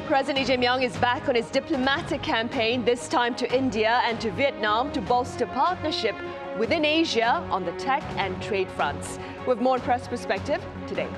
President Lee Jae Myung is back on his diplomatic campaign, this time to India and to Vietnam to bolster partnership within Asia on the tech and trade fronts. With more press perspective today.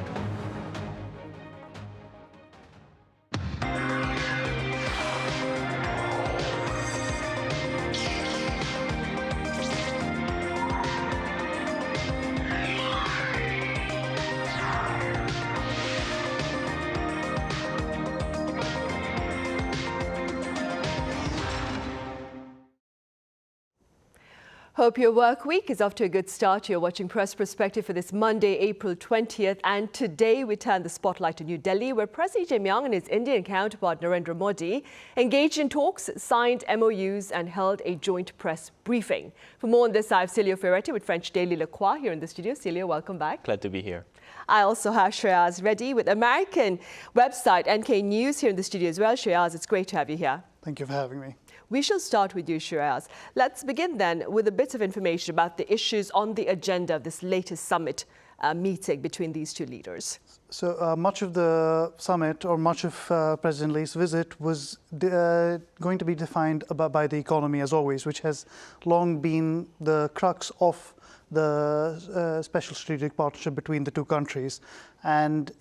Hope your work week is off to a good start. You're watching Press Perspective for this Monday, April 20th. And today we turn the spotlight to New Delhi, where President Lee Jae Myung and his Indian counterpart Narendra Modi engaged in talks, signed MOUs and held a joint press briefing. For more on this, I have Celio Fioretti with French daily Croix here in the studio. Celio, welcome back. Glad to be here. I also have Shreyas ready with American website NK News here in the studio as well. Shreyas, it's great to have you here. Thank you for having me. We shall start with you, Shreyas. Let's begin then with a bit of information about the issues on the agenda of this latest summit meeting between these two leaders. So much of the summit, or much of President Lee's visit, was going to be defined by the economy, as always, which has long been the crux of the special strategic partnership between the two countries. And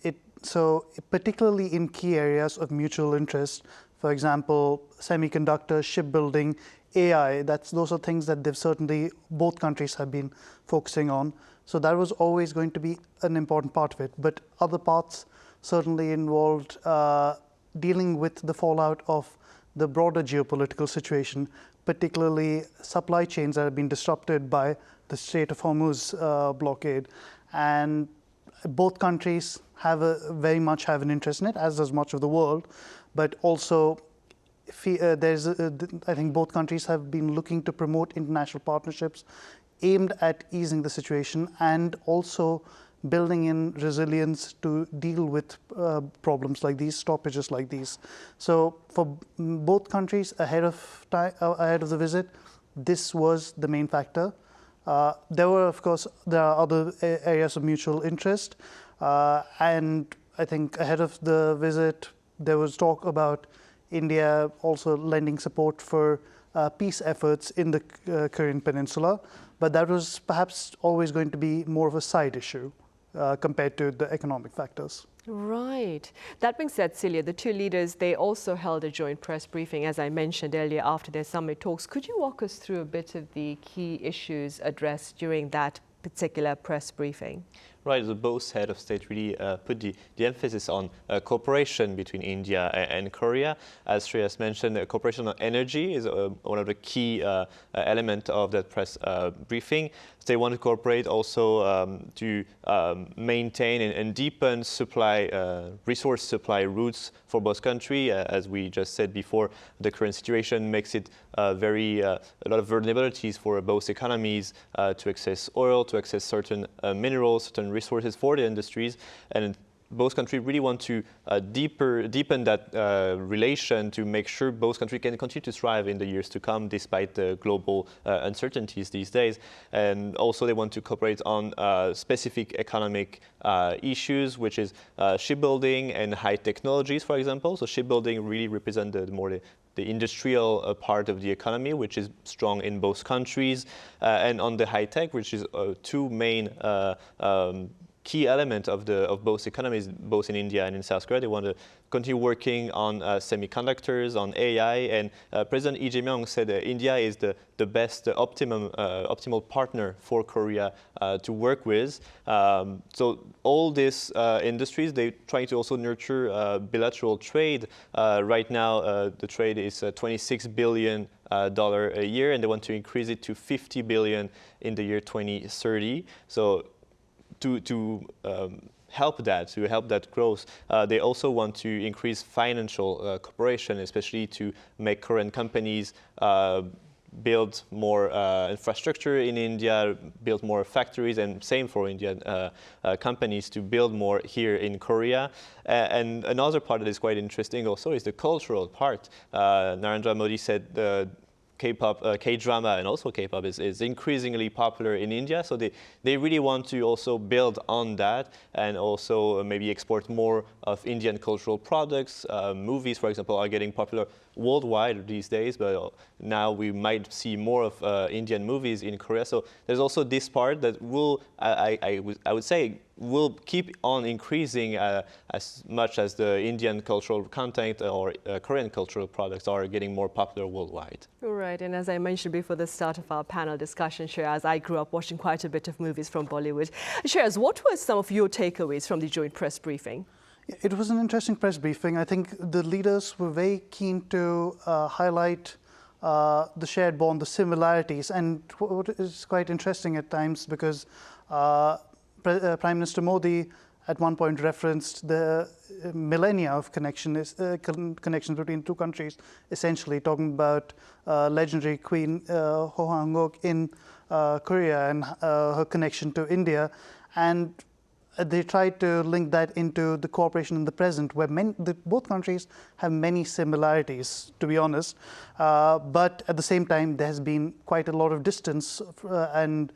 so particularly in key areas of mutual interest, for example, semiconductors, shipbuilding, AI, those are things that both countries have been focusing on. So that was always going to be an important part of it. But other parts certainly involved dealing with the fallout of the broader geopolitical situation, particularly supply chains that have been disrupted by the Strait of Hormuz blockade. And both countries very much have an interest in it, as does much of the world. But also, I think both countries have been looking to promote international partnerships aimed at easing the situation and also building in resilience to deal with problems like these, stoppages like these. So for both countries ahead of the visit, this was the main factor. There are other areas of mutual interest, and I think ahead of the visit, there was talk about India also lending support for peace efforts in the Korean Peninsula, but that was perhaps always going to be more of a side issue compared to the economic factors. Right. That being said, Celia, the two leaders, they also held a joint press briefing, as I mentioned earlier, after their summit talks. Could you walk us through a bit of the key issues addressed during that particular press briefing? Right, the both head of state really put the emphasis on cooperation between India and Korea. As Shreyas mentioned, cooperation on energy is one of the key elements of that press briefing. They want to cooperate also to maintain and deepen resource supply routes for both countries. As we just said before, the current situation makes it a lot of vulnerabilities for both economies to access oil, to access certain minerals, certain resources for the industries, and both countries really want to deepen that relation to make sure both countries can continue to thrive in the years to come despite the global uncertainties these days. And also they want to cooperate on specific economic issues, which is shipbuilding and high technologies, for example. So shipbuilding really represents the industrial part of the economy, which is strong in both countries, and on the high tech, which is two main key element of both economies, both in India and in South Korea. They want to continue working on semiconductors, on AI, and President Lee Jae Myung said India is the best, optimal partner for Korea to work with. So all these industries, they're trying to also nurture bilateral trade. Right now, the trade is $26 billion a year, and they want to increase it to $50 billion in the year 2030. So to help that growth, they also want to increase financial cooperation, especially to make Korean companies build more infrastructure in India, build more factories, and same for Indian companies to build more here in Korea. And another part that is quite interesting also is the cultural part. Narendra Modi said K-pop, K-drama, and also K-pop is increasingly popular in India. So they really want to also build on that and also maybe export more of Indian cultural products. Movies, for example, are getting popular worldwide these days, but now we might see more of Indian movies in Korea. So there's also this part that will, I would say, will keep on increasing as much as the Indian cultural content or Korean cultural products are getting more popular worldwide. Right, and as I mentioned before the start of our panel discussion, Shreyas, I grew up watching quite a bit of movies from Bollywood. Shreyas, what were some of your takeaways from the joint press briefing? It was an interesting press briefing. I think the leaders were very keen to highlight the shared bond, the similarities, and what is quite interesting at times because Prime Minister Modi at one point referenced the millennia of connections between two countries, essentially talking about legendary Queen Ho Hanguk in Korea and her connection to India. And they tried to link that into the cooperation in the present, where both countries have many similarities, to be honest. But at the same time, there has been quite a lot of distance and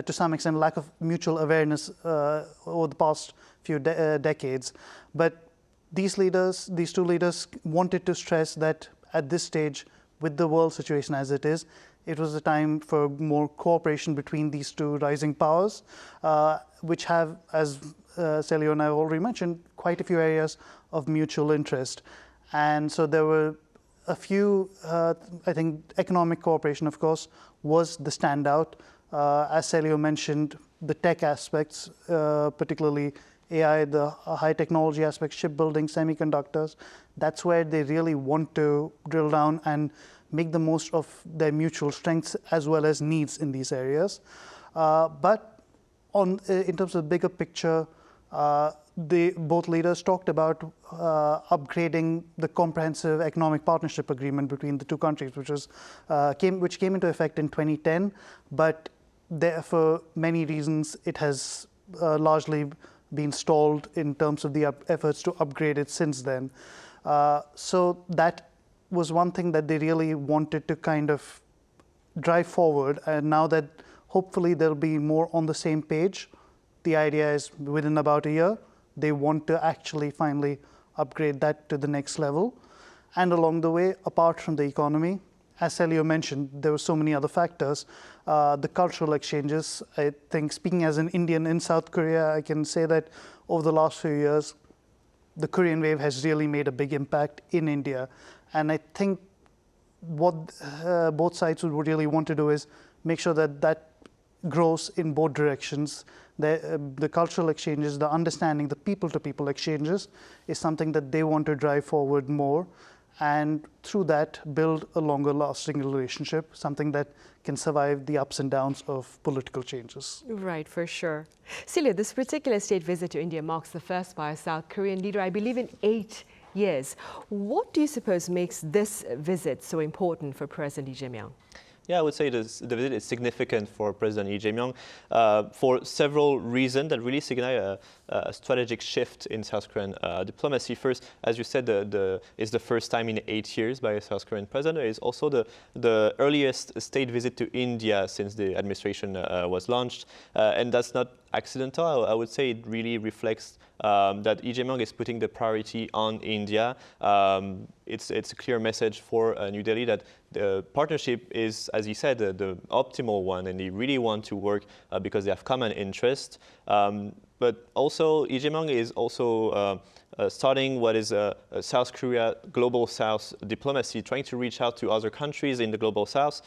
to some extent, lack of mutual awareness over the past few decades. But these two leaders wanted to stress that at this stage, with the world situation as it is, it was a time for more cooperation between these two rising powers, which have, as Celio and I have already mentioned, quite a few areas of mutual interest. And so there were a few, I think economic cooperation, of course, was the standout. As Celio mentioned, the tech aspects, particularly AI, the high technology aspects, shipbuilding, semiconductors, that's where they really want to drill down and make the most of their mutual strengths as well as needs in these areas. But in terms of the bigger picture, both leaders talked about upgrading the comprehensive economic partnership agreement between the two countries, which came into effect in 2010, but for many reasons it has largely been stalled in terms of the efforts to upgrade it since then. So that was one thing that they really wanted to kind of drive forward, and now that hopefully they'll be more on the same page, the idea is within about a year, they want to actually finally upgrade that to the next level. And along the way, apart from the economy, as Celio mentioned, there were so many other factors. The cultural exchanges, I think speaking as an Indian in South Korea, I can say that over the last few years, the Korean wave has really made a big impact in India. And I think what both sides would really want to do is make sure that that grows in both directions. The cultural exchanges, the understanding, the people-to-people exchanges is something that they want to drive forward more, and through that build a longer lasting relationship, something that can survive the ups and downs of political changes. Right, for sure. Celio, this particular state visit to India marks the first by a South Korean leader, I believe, in 8 years. What do you suppose makes this visit so important for President Lee Jae Myung? Yeah, I would say the visit is significant for President Lee Jae Myung for several reasons that really signal a strategic shift in South Korean diplomacy. First, as you said, it's the first time in 8 years by a South Korean president. It is also the earliest state visit to India since the administration was launched. And that's not accidental. I would say it really reflects that Lee Jae Myung is putting the priority on India. It's a clear message for New Delhi that the partnership is, as he said, the optimal one, and they really want to work because they have common interest. But also, Lee Jae Myung is also starting what is a South Korea Global South diplomacy, trying to reach out to other countries in the Global South.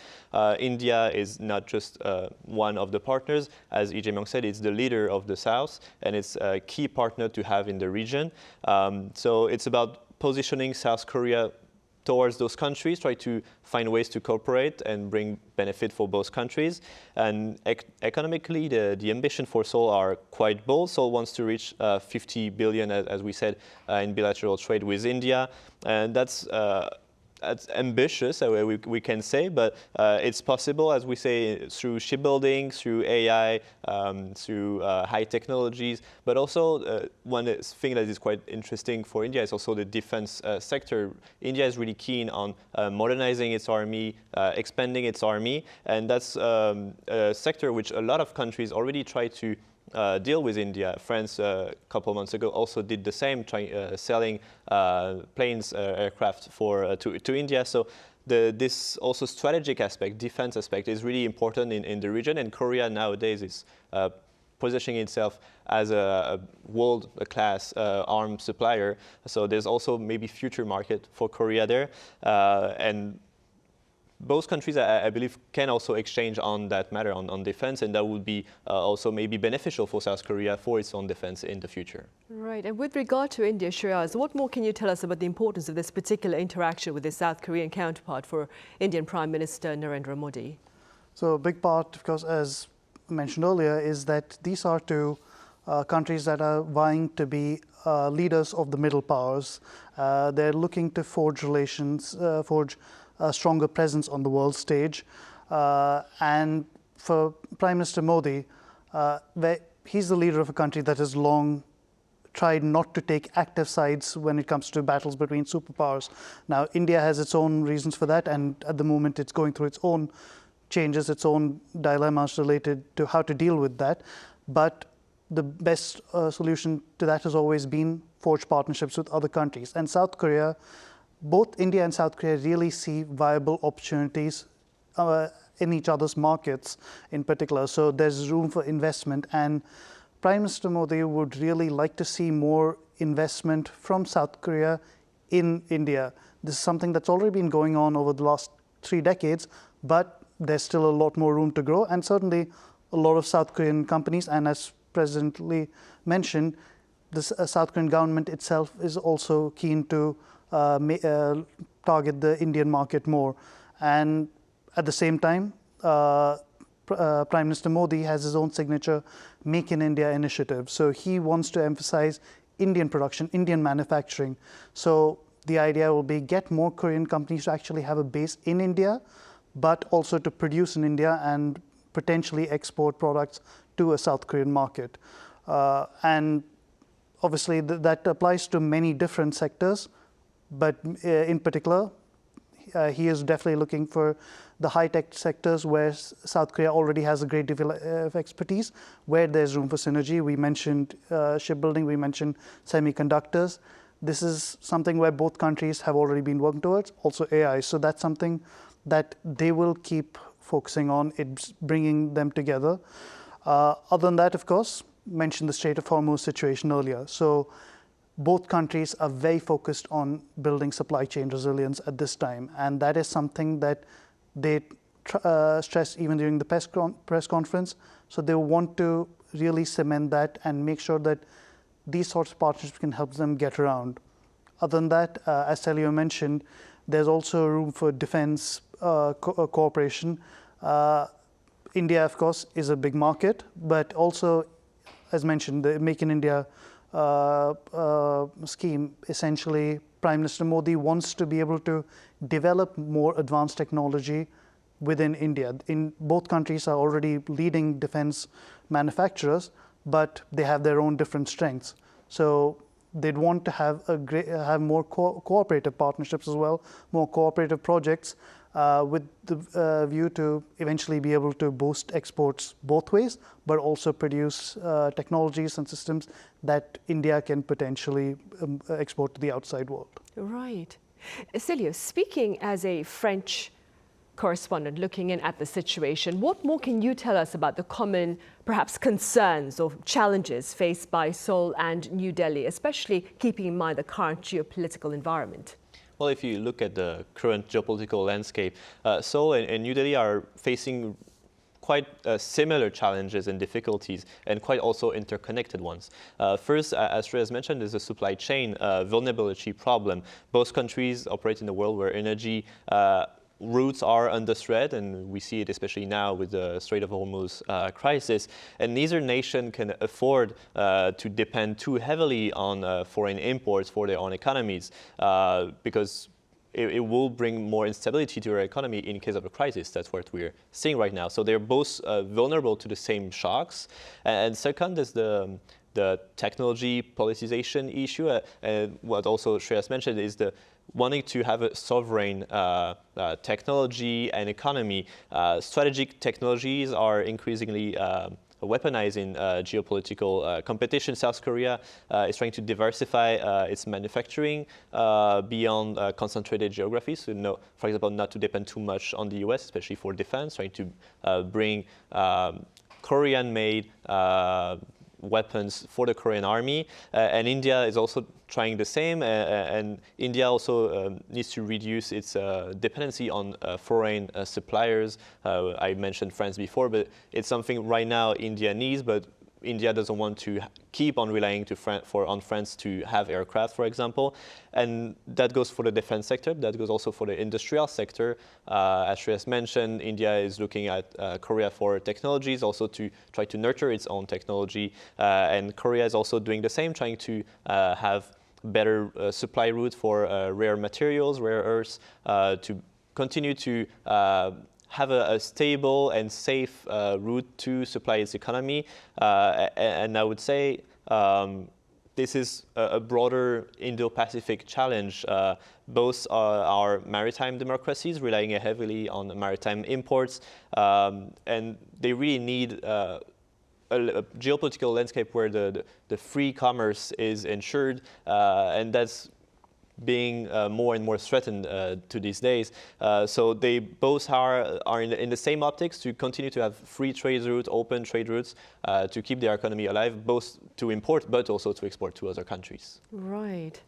India is not just one of the partners. As Lee Jae Myung said, it's the leader of the South, and it's a key partner to have in the region. So it's about positioning South Korea towards those countries, try to find ways to cooperate and bring benefit for both countries. And economically, the ambition for Seoul are quite bold. Seoul wants to reach 50 billion, as we said, in bilateral trade with India. And that's it's ambitious, we can say, but it's possible, as we say, through shipbuilding, through AI, through high technologies. But also, one thing that is quite interesting for India is also the defense sector. India is really keen on modernizing its army, expanding its army, and that's a sector which a lot of countries already try to deal with India. France, a couple of months ago, also did the same, selling planes, aircraft to India. So this also strategic aspect, defense aspect, is really important in the region. And Korea nowadays is positioning itself as a world-class arms supplier. So there's also maybe future market for Korea there. And both countries, I believe, can also exchange on that matter, on defense, and that would be also maybe beneficial for South Korea for its own defense in the future. Right. And with regard to India, Shreyas, what more can you tell us about the importance of this particular interaction with the South Korean counterpart for Indian Prime Minister Narendra Modi? So a big part, of course, as mentioned earlier, is that these are two countries that are vying to be leaders of the middle powers. They're looking to forge relations, forge a stronger presence on the world stage. And for Prime Minister Modi, he's the leader of a country that has long tried not to take active sides when it comes to battles between superpowers. Now, India has its own reasons for that, and at the moment it's going through its own changes, its own dilemmas related to how to deal with that. But the best solution to that has always been forge partnerships with other countries. And South Korea, both India and South Korea really see viable opportunities in each other's markets in particular. So there's room for investment. And Prime Minister Modi would really like to see more investment from South Korea in India. This is something that's already been going on over the last 3 decades, but there's still a lot more room to grow. And certainly a lot of South Korean companies, and as President Lee mentioned, the South Korean government itself is also keen to target the Indian market more. And at the same time, Prime Minister Modi has his own signature Make in India initiative. So he wants to emphasize Indian production, Indian manufacturing. So the idea will be get more Korean companies to actually have a base in India, but also to produce in India and potentially export products to a South Korean market. And obviously that applies to many different sectors. But in particular, he is definitely looking for the high-tech sectors where South Korea already has a great deal of expertise, where there's room for synergy. We mentioned shipbuilding, we mentioned semiconductors. This is something where both countries have already been working towards, also AI. So that's something that they will keep focusing on, it's bringing them together. Other than that, of course, mentioned the Strait of Hormuz situation earlier. So both countries are very focused on building supply chain resilience at this time. And that is something that they stress even during the press conference. So they want to really cement that and make sure that these sorts of partnerships can help them get around. Other than that, as Celio mentioned, there's also room for defense cooperation. India, of course, is a big market, but also, as mentioned, the Make in India scheme, essentially, Prime Minister Modi wants to be able to develop more advanced technology within India. In both countries are already leading defense manufacturers, but they have their own different strengths. So they'd want to have have more cooperative partnerships as well, more cooperative projects with the view to eventually be able to boost exports both ways, but also produce technologies and systems that India can potentially export to the outside world. Right. Celio, speaking as a French correspondent looking in at the situation, what more can you tell us about the common, perhaps, concerns or challenges faced by Seoul and New Delhi, especially keeping in mind the current geopolitical environment? Well, if you look at the current geopolitical landscape, Seoul and New Delhi are facing quite similar challenges and difficulties, and quite also interconnected ones. First, as Shreyas mentioned, there's a supply chain vulnerability problem. Both countries operate in a world where energy routes are under threat, and we see it especially now with the Strait of Hormuz crisis. And neither nation can afford to depend too heavily on foreign imports for their own economies, because it will bring more instability to our economy in case of a crisis. That's what we're seeing right now. So they're both vulnerable to the same shocks. And second is the technology politicization issue. And what also Shreyas mentioned is the wanting to have a sovereign technology and economy. Strategic technologies are increasingly weaponizing geopolitical competition. South Korea is trying to diversify its manufacturing beyond concentrated geographies. So, for example, not to depend too much on the US, especially for defense, trying to bring Korean-made weapons for the Korean army, and India is also trying the same, and India also needs to reduce its dependency on foreign suppliers. I mentioned France before, but it's something right now India needs, but India doesn't want to keep on relying on France to have aircraft, for example. And that goes for the defense sector. That goes also for the industrial sector. As Shreyas mentioned, India is looking at Korea for technologies, also to try to nurture its own technology. And Korea is also doing the same, trying to have better supply routes for rare materials, rare earths, to continue to have a stable and safe route to supply its economy. And I would say this is a broader Indo-Pacific challenge. Both are maritime democracies relying heavily on maritime imports, and they really need a geopolitical landscape where the free commerce is ensured, and that's being more and more threatened to these days. So they both are in the same optics to continue to have free trade routes, open trade routes, to keep their economy alive, both to import but also to export to other countries. Right.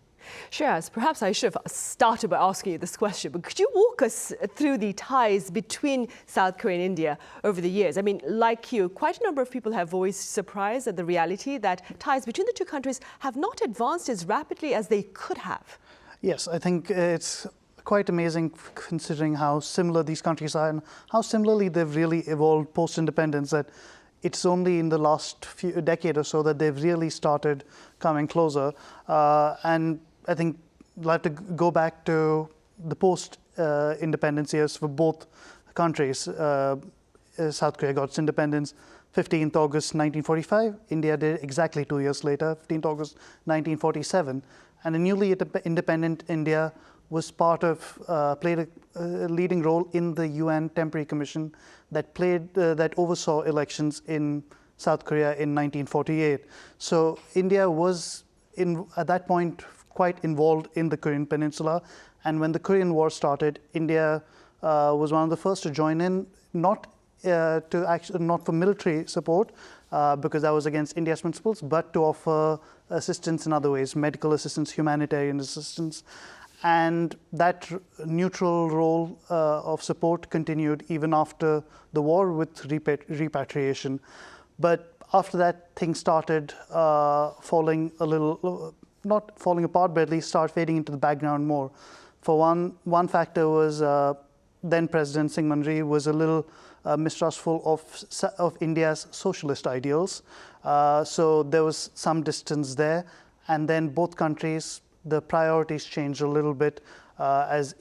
Shreyas, perhaps I should have started by asking you this question, but could you walk us through the ties between South Korea and India over the years? I mean, like you, quite a number of people have voiced surprise at the reality that ties between the two countries have not advanced as rapidly as they could have. Yes, I think it's quite amazing considering how similar these countries are and how similarly they've really evolved post-independence, that it's only in the last few decade or so that they've really started coming closer. And I think I'd like to go back to the post-independence years for both countries. South Korea got its independence 15th August 1945. India did exactly 2 years later, 15th August 1947. And a newly independent India was played a leading role in the UN Temporary Commission that oversaw elections in South Korea in 1948. So India was at that point quite involved in the Korean Peninsula, and when the Korean War started, India was one of the first to join in, not for military support, because that was against India's principles, but to offer assistance in other ways, medical assistance, humanitarian assistance. And that neutral role of support continued even after the war with repatriation. But after that, things started falling a little, not falling apart, but at least start fading into the background more. For one factor was then President Syngman Rhee was a little mistrustful of India's socialist ideals. So there was some distance there. And then both countries, the priorities changed a little bit as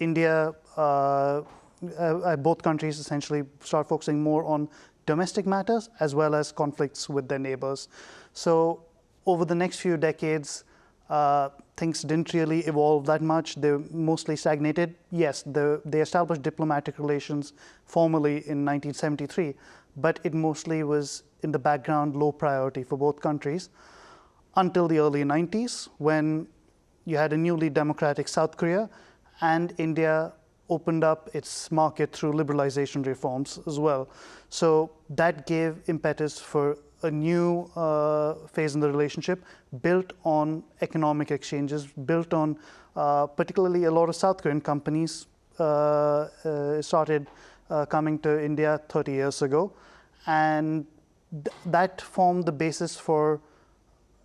both countries essentially start focusing more on domestic matters as well as conflicts with their neighbors. So over the next few decades, things didn't really evolve that much. They mostly stagnated. Yes, they established diplomatic relations formally in 1973, but it mostly was in the background, low priority for both countries until the early 90s, when you had a newly democratic South Korea and India opened up its market through liberalization reforms as well. So that gave impetus for a new phase in the relationship built on economic exchanges, built on particularly a lot of South Korean companies started coming to India 30 years ago. And that formed the basis for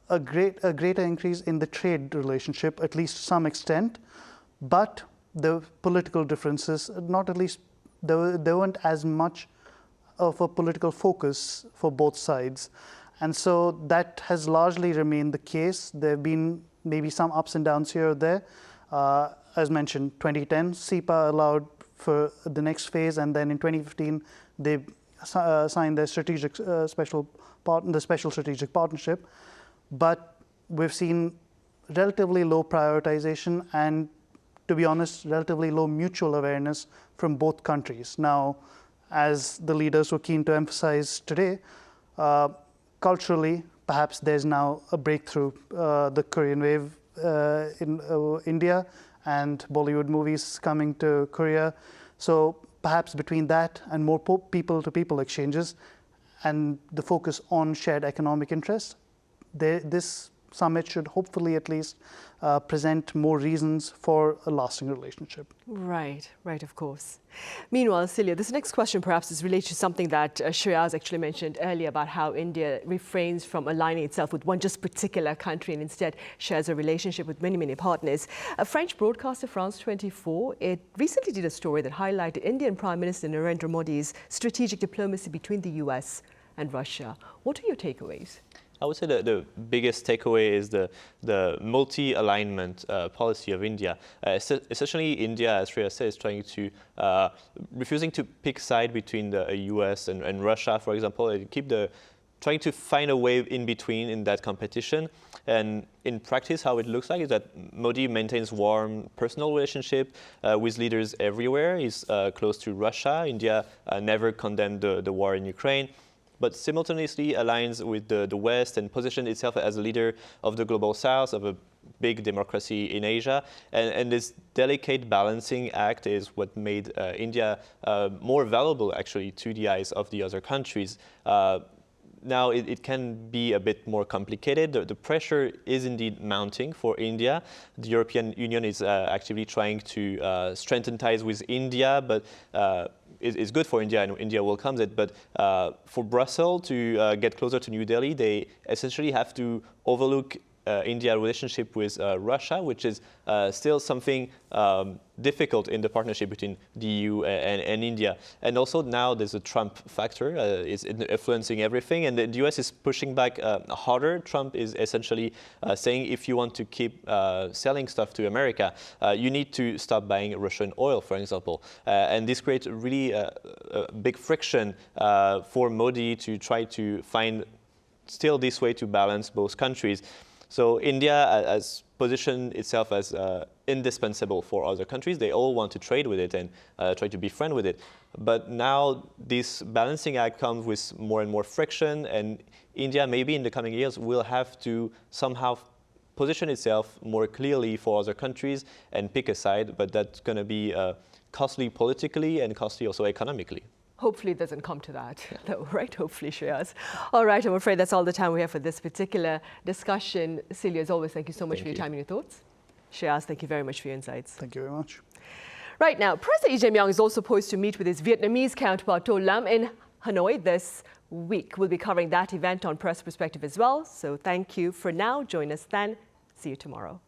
a greater increase in the trade relationship, at least to some extent. But the political differences, not at least, there weren't as much of a political focus for both sides. And so that has largely remained the case. There have been maybe some ups and downs here or there, As mentioned, 2010, CEPA allowed for the next phase, and then in 2015, they signed their special strategic partnership. But we've seen relatively low prioritization and, to be honest, relatively low mutual awareness from both countries. Now, as the leaders were keen to emphasize today, culturally, perhaps there's now a breakthrough. The Korean wave in India and Bollywood movies coming to Korea. So perhaps between that and more people-to-people exchanges and the focus on shared economic interests, this summit should hopefully at least present more reasons for a lasting relationship. Right, of course. Meanwhile, Celio, this next question perhaps is related to something that Shreyas actually mentioned earlier about how India refrains from aligning itself with one just particular country and instead shares a relationship with many, many partners. A French broadcaster, France 24, it recently did a story that highlighted Indian Prime Minister Narendra Modi's strategic diplomacy between the US and Russia. What are your takeaways? I would say the biggest takeaway is the multi-alignment policy of India. Essentially, India, as Shreyas said, is refusing to pick side between the US and Russia, for example, and trying to find a way in between in that competition. And in practice, how it looks like is that Modi maintains warm personal relationship with leaders everywhere. He's close to Russia. India never condemned the war in Ukraine, but simultaneously aligns with the West and positioned itself as a leader of the global South, of a big democracy in Asia. And this delicate balancing act is what made India more valuable, actually, to the eyes of the other countries. Now, it can be a bit more complicated. The pressure is indeed mounting for India. The European Union is actively trying to strengthen ties with India, but it's good for India, and India welcomes it. But for Brussels to get closer to New Delhi, they essentially have to overlook India's relationship with Russia, which is still something difficult in the partnership between the EU and India. And also now there's a Trump factor, is influencing everything, and the US is pushing back harder. Trump is essentially saying if you want to keep selling stuff to America, you need to stop buying Russian oil, for example. And this creates really a big friction for Modi to try to find still this way to balance both countries. So India has positioned itself as indispensable for other countries. They all want to trade with it and try to be friends with it. But now this balancing act comes with more and more friction, and India maybe in the coming years will have to somehow position itself more clearly for other countries and pick a side, but that's going to be costly politically and costly also economically. Hopefully it doesn't come to that, though, right? Hopefully, Shreyas. All right, I'm afraid that's all the time we have for this particular discussion. Celio, as always, thank you so much for your time and your thoughts. Shreyas, thank you very much for your insights. Thank you very much. Right now, President Lee Jae Myung is also poised to meet with his Vietnamese counterpart To Lam in Hanoi this week. We'll be covering that event on Press Perspective as well. So thank you for now. Join us then. See you tomorrow.